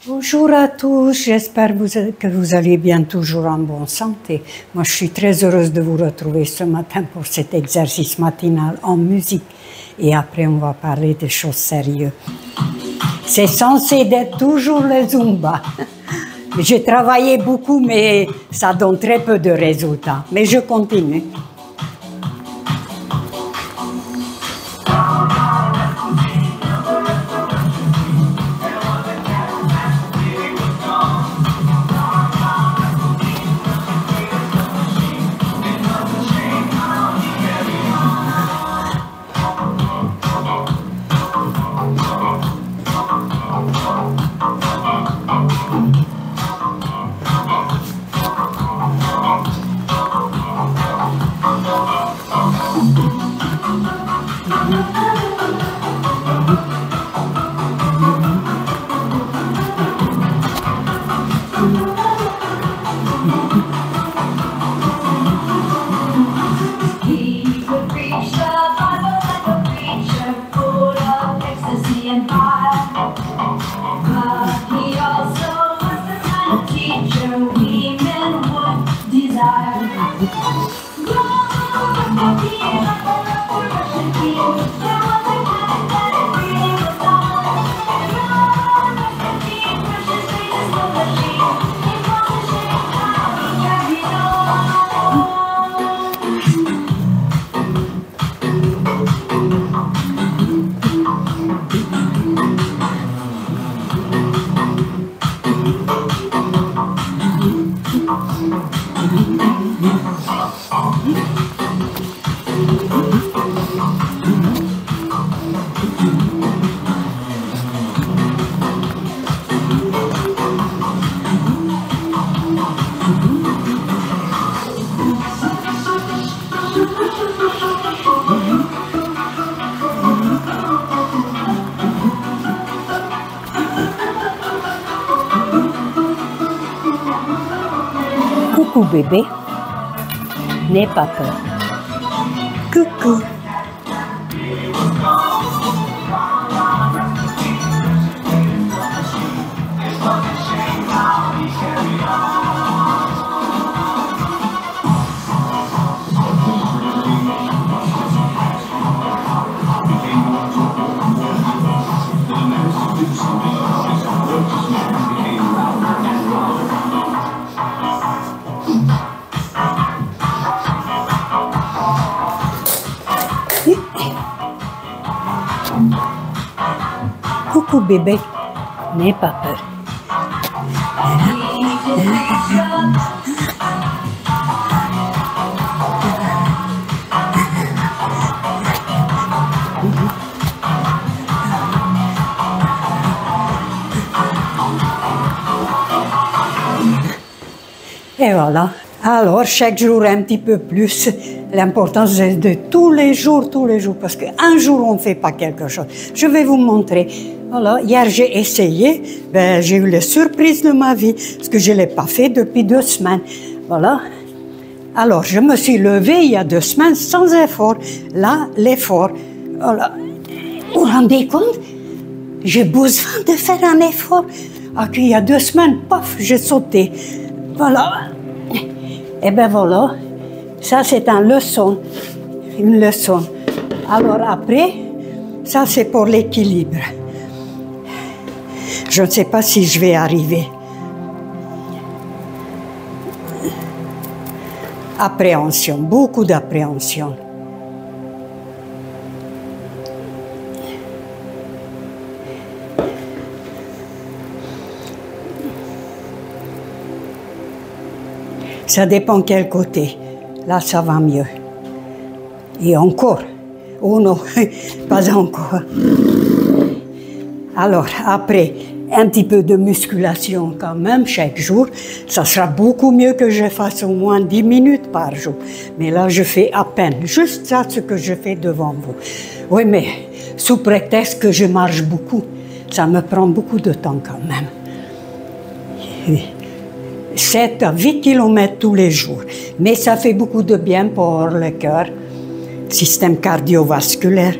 Bonjour à tous, j'espère que vous allez bien, toujours en bonne santé. Moi, je suis très heureuse de vous retrouver ce matin pour cet exercice matinal en musique. Et après, on va parler de choses sérieuses. C'est censé être toujours le Zumba. J'ai travaillé beaucoup, mais ça donne très peu de résultats. Mais je continue. Coucou bébé, n'aie pas peur. Coucou. Coucou bébé, n'aie pas peur. Et voilà. Alors, chaque jour un petit peu plus. L'important, c'est de tous les jours, parce qu'un jour, on ne fait pas quelque chose. Je vais vous montrer. Voilà, hier, j'ai essayé. Ben, j'ai eu la surprise de ma vie, parce que je ne l'ai pas fait depuis 2 semaines. Voilà. Alors, je me suis levée il y a 2 semaines sans effort. Là, l'effort. Voilà. Vous vous rendez compte? J'ai besoin de faire un effort. Ah, il y a 2 semaines, paf, j'ai sauté. Voilà. Et ben voilà. Ça, c'est une leçon. Alors après, ça, c'est pour l'équilibre. Je ne sais pas si je vais arriver. Appréhension, beaucoup d'appréhension. Ça dépend quel côté. Là, ça va mieux. Et encore. Oh non, pas encore. Alors, après, un petit peu de musculation quand même, chaque jour. Ça sera beaucoup mieux que je fasse au moins 10 minutes par jour. Mais là, je fais à peine. Juste ça, ce que je fais devant vous. Oui, mais sous prétexte que je marche beaucoup. Ça me prend beaucoup de temps quand même. 7 à 8 kilomètres tous les jours. Mais ça fait beaucoup de bien pour le cœur, système cardiovasculaire.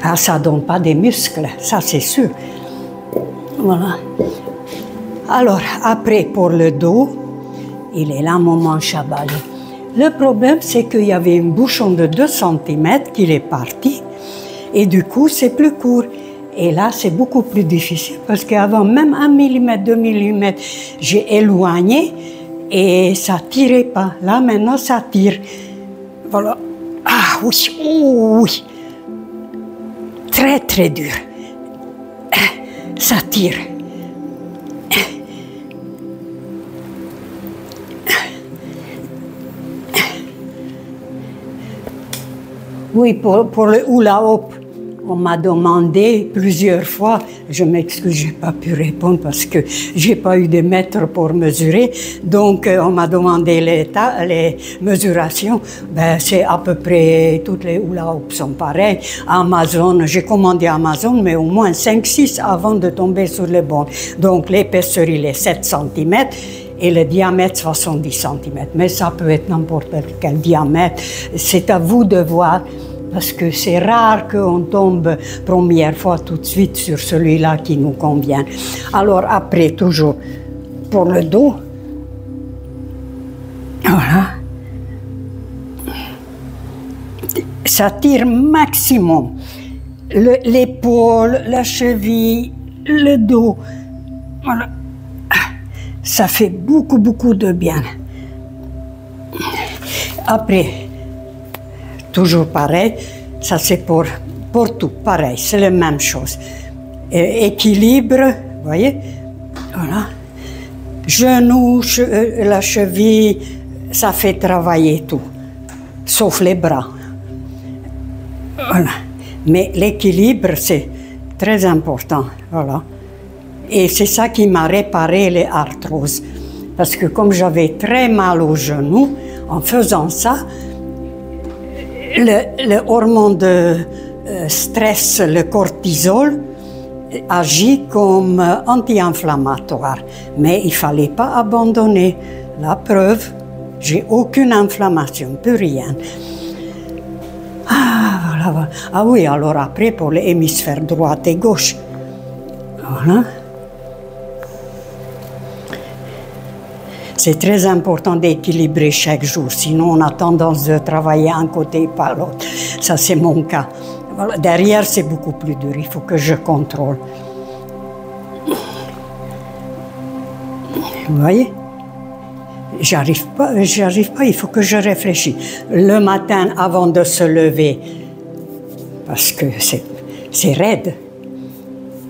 Ah, ça ne donne pas des muscles, ça c'est sûr. Voilà. Alors, après, pour le dos, il est là, mon manche à balai. Le problème, c'est qu'il y avait un bouchon de 2 cm qui est parti, et du coup, c'est plus court. Et là, c'est beaucoup plus difficile, parce qu'avant, même 1 mm, 2 mm, j'ai éloigné, et ça tirait pas. Là, maintenant, ça tire. Voilà. Ah oui, oh, oui. Très, très dur. Ça tire. Oui, pour le hula hoop, on m'a demandé plusieurs fois, je m'excuse, je n'ai pas pu répondre parce que je n'ai pas eu de mètre pour mesurer, donc on m'a demandé les mesurations. Ben, c'est à peu près, toutes les hula hoops sont pareilles. Amazon, j'ai commandé Amazon, mais au moins 5-6 avant de tomber sur le bon. Donc l'épaisseur, il est 7 cm. Et le diamètre 70 cm. Mais ça peut être n'importe quel diamètre. C'est à vous de voir, parce que c'est rare qu'on tombe première fois tout de suite sur celui-là qui nous convient. Alors après, toujours pour le dos, voilà. Ça tire maximum. L'épaule, la cheville, le dos. Voilà. Ça fait beaucoup, beaucoup de bien. Après, toujours pareil, ça c'est pour tout, pareil, c'est la même chose. Équilibre, vous voyez, voilà. Genou, la cheville, ça fait travailler tout, sauf les bras. Voilà. Mais l'équilibre, c'est très important, voilà. Et c'est ça qui m'a réparé les arthroses. Parce que comme j'avais très mal au genou, en faisant ça, le hormone de stress, le cortisol, agit comme anti-inflammatoire. Mais il ne fallait pas abandonner. La preuve, j'ai aucune inflammation, plus rien. Ah, voilà. Ah oui, alors après, pour l'hémisphère droit et gauche. Voilà. C'est très important d'équilibrer chaque jour, sinon on a tendance de travailler un côté et pas l'autre. Ça, c'est mon cas. Voilà. Derrière, c'est beaucoup plus dur, il faut que je contrôle. Vous voyez? J'arrive pas, il faut que je réfléchisse. Le matin, avant de se lever, parce que c'est raide.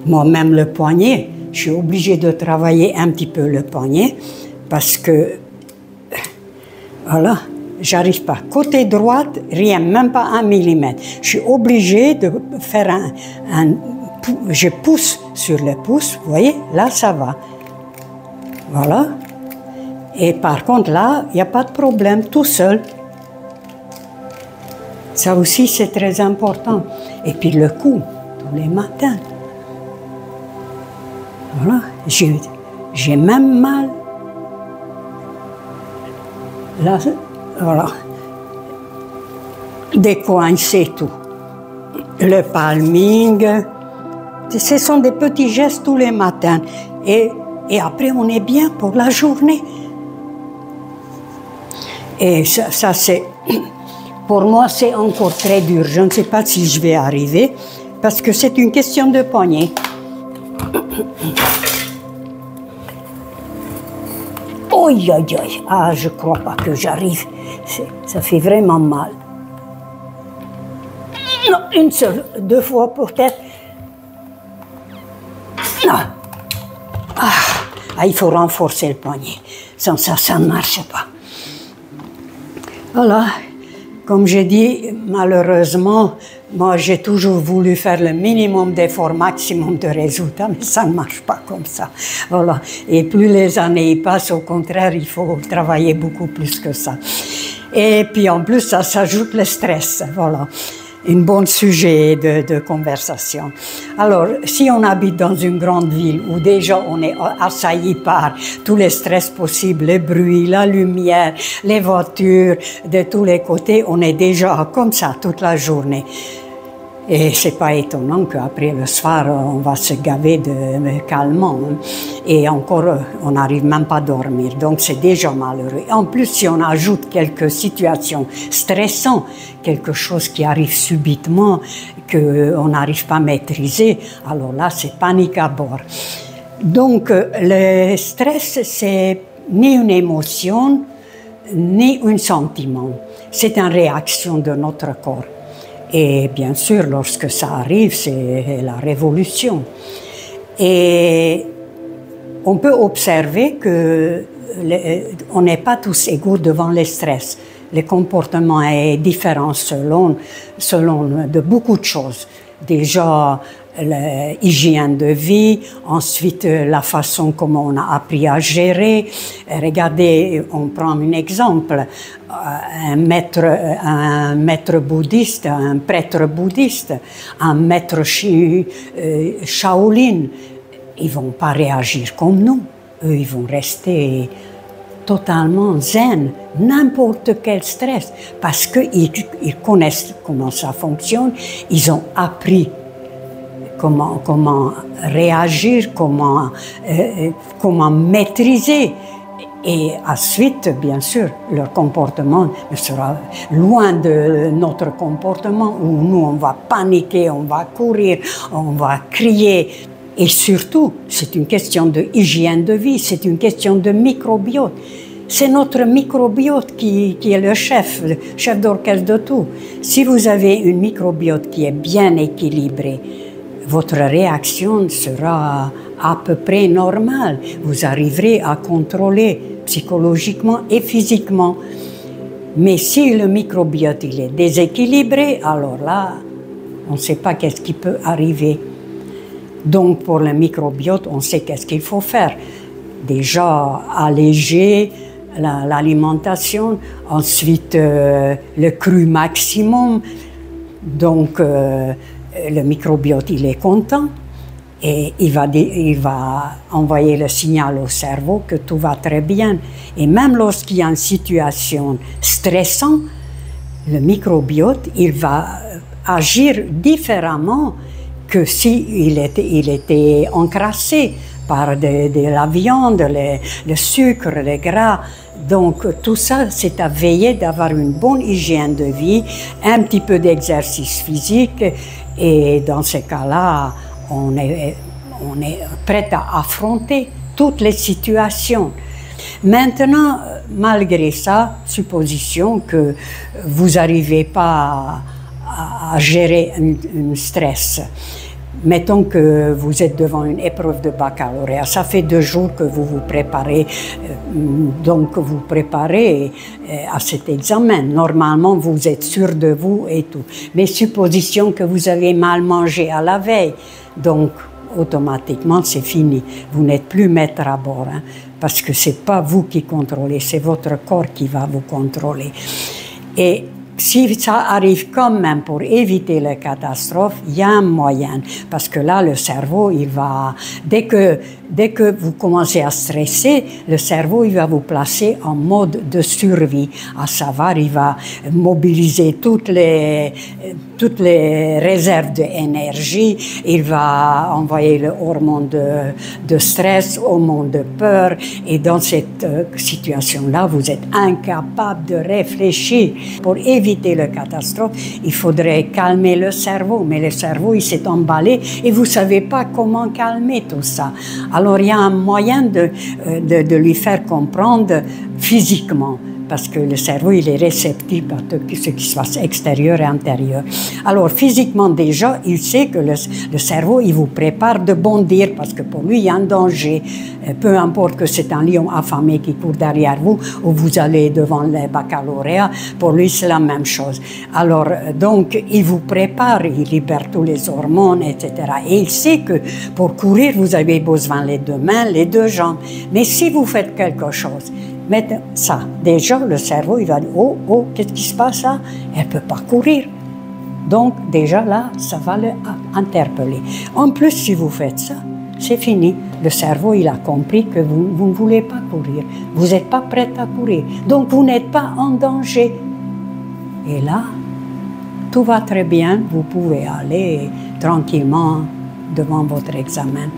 Moi-même, le poignet, je suis obligée de travailler un petit peu le poignet, parce que, voilà, j'arrive pas. Côté droite, rien, même pas 1 mm. Je suis obligée de faire je pousse sur le pouce, vous voyez, là ça va. Voilà. Et par contre là, il n'y a pas de problème, tout seul. Ça aussi c'est très important. Et puis le cou, tous les matins. Voilà, j'ai même mal. Là, voilà. Décoincer tout. Le palming. Ce sont des petits gestes tous les matins. Et après, on est bien pour la journée. Et ça c'est... Pour moi, c'est encore très dur. Je ne sais pas si je vais arriver, parce que c'est une question de poignet. Aïe, aïe, aïe. Ah, je ne crois pas que j'arrive. Ça fait vraiment mal. Non, une seule, 2 fois peut-être. Non. Ah, il faut renforcer le poignet. Sans ça, ça ne marche pas. Voilà. Comme j'ai dit, malheureusement, moi j'ai toujours voulu faire le minimum d'efforts, maximum de résultats, mais ça ne marche pas comme ça. Voilà. Et plus les années passent, au contraire, il faut travailler beaucoup plus que ça. Et puis en plus, ça s'ajoute le stress. Voilà. Un bon sujet de conversation. Alors, si on habite dans une grande ville où déjà on est assailli par tous les stress possibles, les bruits, la lumière, les voitures, de tous les côtés, on est déjà comme ça toute la journée. Et c'est pas étonnant qu'après le soir, on va se gaver de calmants. Hein. Et encore, on n'arrive même pas à dormir. Donc c'est déjà malheureux. En plus, si on ajoute quelques situations stressantes, quelque chose qui arrive subitement, qu'on n'arrive pas à maîtriser, alors là, c'est panique à bord. Donc le stress, c'est ni une émotion, ni un sentiment. C'est une réaction de notre corps. Et bien sûr, lorsque ça arrive, c'est la révolution. Et on peut observer qu'on n'est pas tous égaux devant le stress. Le comportement est différent selon de beaucoup de choses. Déjà, l'hygiène de vie, ensuite la façon comment on a appris à gérer. Regardez, on prend un exemple, un maître bouddhiste, un prêtre bouddhiste, un maître Shaolin, ils vont pas réagir comme nous. Eux, ils vont rester totalement zen, n'importe quel stress, parce qu'ils connaissent comment ça fonctionne, ils ont appris comment réagir, comment maîtriser. Et ensuite, bien sûr, leur comportement sera loin de notre comportement où nous, on va paniquer, on va courir, on va crier. Et surtout, c'est une question de hygiène de vie, c'est une question de microbiote. C'est notre microbiote qui est le chef d'orchestre de tout. Si vous avez une microbiote qui est bien équilibrée, votre réaction sera à peu près normale. Vous arriverez à contrôler psychologiquement et physiquement. Mais si le microbiote il est déséquilibré, alors là, on ne sait pas qu'est-ce qui peut arriver. Donc pour le microbiote, on sait qu'est-ce qu'il faut faire. Déjà alléger l'alimentation, ensuite le cru maximum. Donc le microbiote, il est content et il va envoyer le signal au cerveau que tout va très bien. Et même lorsqu'il y a une situation stressante, le microbiote, il va agir différemment que s'il était encrassé par de la viande, le sucre, le gras. Donc tout ça, c'est à veiller d'avoir une bonne hygiène de vie, un petit peu d'exercice physique, et dans ces cas-là, on est prêt à affronter toutes les situations. Maintenant, malgré ça, supposition que vous n'arrivez pas à gérer un stress. Mettons que vous êtes devant une épreuve de baccalauréat, ça fait 2 jours que vous vous préparez, donc vous préparez à cet examen. Normalement, vous êtes sûr de vous et tout. Mais supposition que vous avez mal mangé à la veille, donc automatiquement c'est fini. Vous n'êtes plus maître à bord, hein, parce que c'est pas vous qui contrôlez, c'est votre corps qui va vous contrôler. Et si ça arrive quand même, pour éviter la catastrophe, il y a un moyen. Parce que là, le cerveau, il va... Dès que vous commencez à stresser, le cerveau, il va vous placer en mode de survie. À savoir, il va mobiliser toutes les réserves d'énergie. Il va envoyer le hormone de stress, hormone de peur. Et dans cette situation-là, vous êtes incapable de réfléchir. Pour éviter la catastrophe, il faudrait calmer le cerveau. Mais le cerveau, il s'est emballé et vous ne savez pas comment calmer tout ça. Alors, il y a un moyen de lui faire comprendre physiquement. Parce que le cerveau, il est réceptif à tout ce qui se passe extérieur et intérieur. Alors, physiquement, déjà, il sait que le cerveau, il vous prépare de bondir, parce que pour lui, il y a un danger. Peu importe que c'est un lion affamé qui court derrière vous, ou vous allez devant le baccalauréat, pour lui, c'est la même chose. Alors, donc, il vous prépare, il libère tous les hormones, etc. Et il sait que pour courir, vous avez besoin les 2 mains, les 2 jambes. Mais si vous faites quelque chose, mettez ça. Déjà, le cerveau, il va dire, oh, qu'est-ce qui se passe là? Elle ne peut pas courir. Donc, déjà là, ça va l'interpeller. En plus, si vous faites ça, c'est fini. Le cerveau, il a compris que vous ne voulez pas courir. Vous n'êtes pas prête à courir. Donc, vous n'êtes pas en danger. Et là, tout va très bien, vous pouvez aller tranquillement devant votre examen.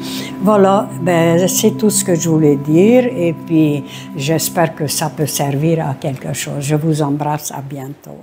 Voilà, ben, c'est tout ce que je voulais dire et puis j'espère que ça peut servir à quelque chose. Je vous embrasse, à bientôt.